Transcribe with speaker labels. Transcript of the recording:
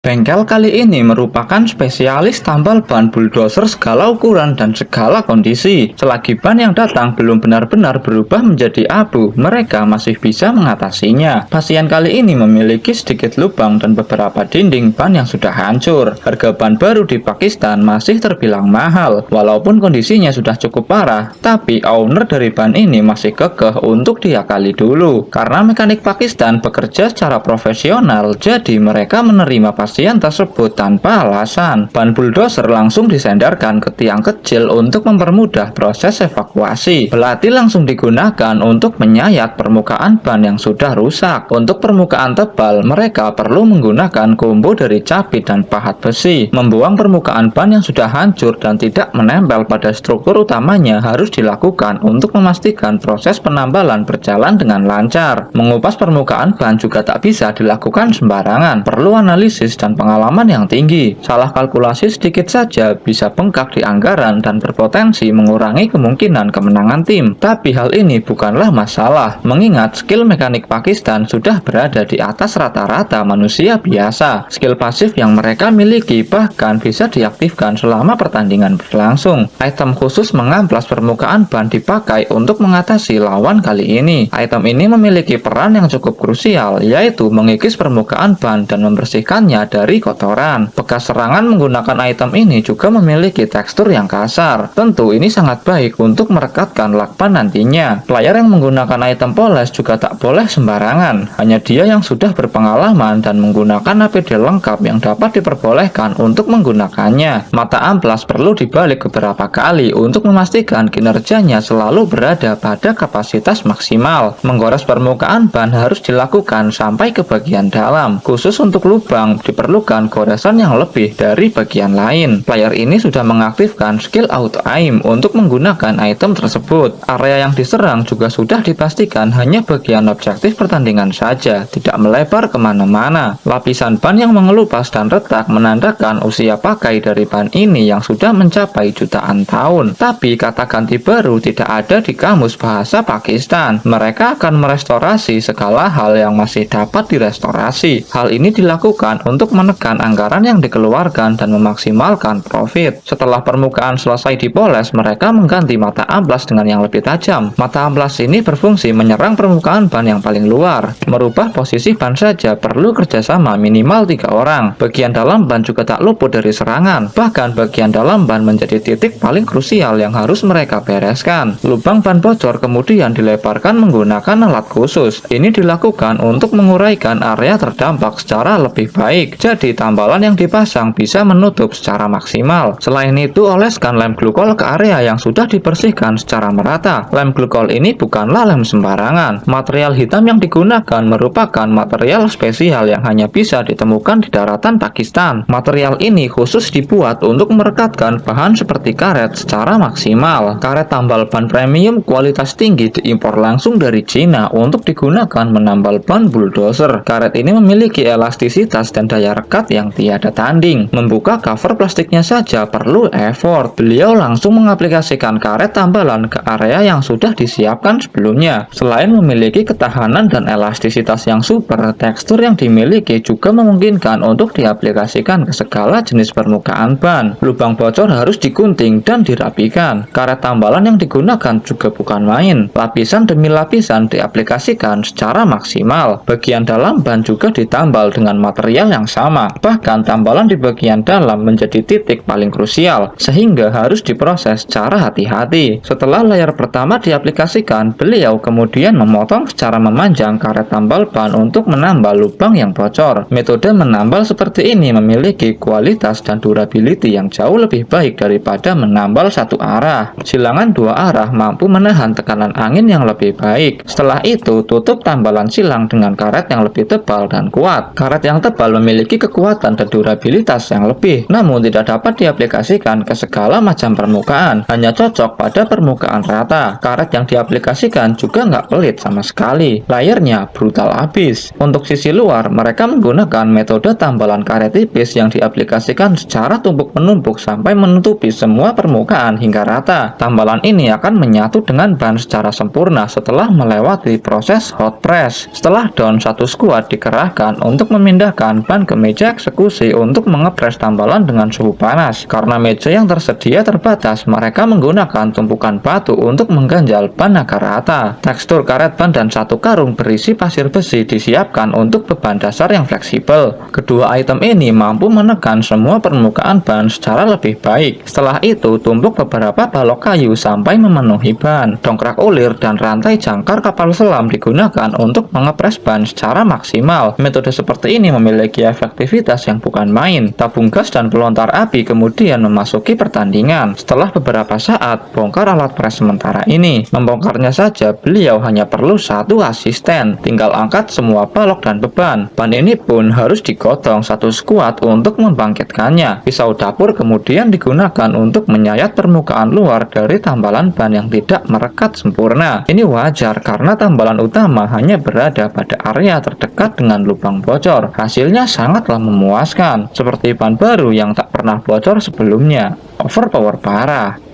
Speaker 1: Bengkel kali ini merupakan spesialis tambal ban bulldozer segala ukuran dan segala kondisi. Selagi ban yang datang belum benar-benar berubah menjadi abu, mereka masih bisa mengatasinya. Pasien kali ini memiliki sedikit lubang dan beberapa dinding ban yang sudah hancur. Harga ban baru di Pakistan masih terbilang mahal. Walaupun kondisinya sudah cukup parah, tapi owner dari ban ini masih kekeh untuk diakali dulu. Karena mekanik Pakistan bekerja secara profesional, jadi mereka menerima pasien tersebut tanpa alasan. Ban bulldozer langsung disandarkan ke tiang kecil untuk mempermudah proses evakuasi. Belati langsung digunakan untuk menyayat permukaan ban yang sudah rusak. Untuk permukaan tebal, mereka perlu menggunakan combo dari cabit dan pahat besi. Membuang permukaan ban yang sudah hancur dan tidak menempel pada struktur utamanya harus dilakukan untuk memastikan proses penambalan berjalan dengan lancar. Mengupas permukaan ban juga tak bisa dilakukan sembarangan. Perlu analisis dan pengalaman yang tinggi. Salah kalkulasi sedikit saja bisa bengkak di anggaran dan berpotensi mengurangi kemungkinan kemenangan tim. Tapi hal ini bukanlah masalah, mengingat skill mekanik Pakistan sudah berada di atas rata-rata manusia biasa. Skill pasif yang mereka miliki bahkan bisa diaktifkan selama pertandingan berlangsung. Item khusus mengamplas permukaan ban dipakai untuk mengatasi lawan kali ini. Item ini memiliki peran yang cukup krusial, yaitu mengikis permukaan ban dan membersihkannya dari kotoran. Bekas serangan menggunakan item ini juga memiliki tekstur yang kasar. Tentu ini sangat baik untuk merekatkan lakban nantinya. Player yang menggunakan item poles juga tak boleh sembarangan. Hanya dia yang sudah berpengalaman dan menggunakan APD lengkap yang dapat diperbolehkan untuk menggunakannya. Mata amplas perlu dibalik beberapa kali untuk memastikan kinerjanya selalu berada pada kapasitas maksimal. Menggores permukaan ban harus dilakukan sampai ke bagian dalam. Khusus untuk lubang, diperlukan goresan yang lebih dari bagian lain. Player ini sudah mengaktifkan skill auto aim untuk menggunakan item tersebut. Area yang diserang juga sudah dipastikan hanya bagian objektif pertandingan saja, tidak melebar kemana-mana. Lapisan ban yang mengelupas dan retak menandakan usia pakai dari ban ini yang sudah mencapai jutaan tahun. Tapi kata ganti baru tidak ada di kamus bahasa Pakistan. Mereka akan merestorasi segala hal yang masih dapat direstorasi. Hal ini dilakukan untuk menekan anggaran yang dikeluarkan dan memaksimalkan profit. Setelah permukaan selesai dipoles, mereka mengganti mata amplas dengan yang lebih tajam. Mata amplas ini berfungsi menyerang permukaan ban yang paling luar. Merubah posisi ban saja perlu kerjasama minimal 3 orang. Bagian dalam ban juga tak luput dari serangan. Bahkan bagian dalam ban menjadi titik paling krusial yang harus mereka bereskan. Lubang ban bocor kemudian dilebarkan menggunakan alat khusus. Ini dilakukan untuk menguraikan area terdampak secara lebih baik. Jadi tambalan yang dipasang bisa menutup secara maksimal. Selain itu, oleskan lem glukol ke area yang sudah dibersihkan secara merata. Lem glukol ini bukanlah lem sembarangan. Material hitam yang digunakan merupakan material spesial yang hanya bisa ditemukan di daratan Pakistan. Material ini khusus dibuat untuk merekatkan bahan seperti karet secara maksimal. Karet tambal ban premium kualitas tinggi diimpor langsung dari Cina untuk digunakan menambal ban bulldozer. Karet ini memiliki elastisitas dan daya rekat yang tiada tanding. Membuka cover plastiknya saja perlu effort. Beliau langsung mengaplikasikan karet tambalan ke area yang sudah disiapkan sebelumnya. Selain memiliki ketahanan dan elastisitas yang super, tekstur yang dimiliki juga memungkinkan untuk diaplikasikan ke segala jenis permukaan ban. Lubang bocor harus digunting dan dirapikan. Karet tambalan yang digunakan juga bukan main. Lapisan demi lapisan diaplikasikan secara maksimal. Bagian dalam ban juga ditambal dengan material yang sama. Bahkan tambalan di bagian dalam menjadi titik paling krusial, sehingga harus diproses secara hati-hati. Setelah layer pertama diaplikasikan, beliau kemudian memotong secara memanjang karet tambal ban untuk menambal lubang yang bocor. Metode menambal seperti ini memiliki kualitas dan durability yang jauh lebih baik daripada menambal satu arah. Silangan 2 arah mampu menahan tekanan angin yang lebih baik. Setelah itu, tutup tambalan silang dengan karet yang lebih tebal dan kuat. Karet yang tebal memiliki kekuatan dan durabilitas yang lebih, namun tidak dapat diaplikasikan ke segala macam permukaan, hanya cocok pada permukaan rata. Karet yang diaplikasikan juga nggak pelit sama sekali, layernya brutal abis. Untuk sisi luar, mereka menggunakan metode tambalan karet tipis yang diaplikasikan secara tumpuk-menumpuk sampai menutupi semua permukaan hingga rata. Tambalan ini akan menyatu dengan ban secara sempurna setelah melewati proses hot press. Setelah down, satu squad dikerahkan untuk memindahkan ban ke meja eksekusi untuk mengepres tambalan dengan suhu panas. Karena meja yang tersedia terbatas, mereka menggunakan tumpukan batu untuk mengganjal ban agar rata. Tekstur karet ban dan satu karung berisi pasir besi disiapkan untuk beban dasar yang fleksibel. Kedua item ini mampu menekan semua permukaan ban secara lebih baik. Setelah itu, tumbuk beberapa balok kayu sampai memenuhi ban. Dongkrak ulir dan rantai jangkar kapal selam digunakan untuk mengepres ban secara maksimal. Metode seperti ini memiliki efektivitas yang bukan main. Tabung gas dan pelontar api kemudian memasuki pertandingan. Setelah beberapa saat, bongkar alat pres sementara ini. Membongkarnya saja, beliau hanya perlu satu asisten. Tinggal angkat semua balok dan beban. Ban ini pun harus digotong satu skuad untuk membangkitkannya. Pisau dapur kemudian digunakan untuk menyayat permukaan luar dari tambalan ban yang tidak merekat sempurna. Ini wajar karena tambalan utama hanya berada pada area terdekat dengan lubang bocor. Hasilnya sangatlah memuaskan, seperti ban baru yang tak pernah bocor sebelumnya. Overpower parah.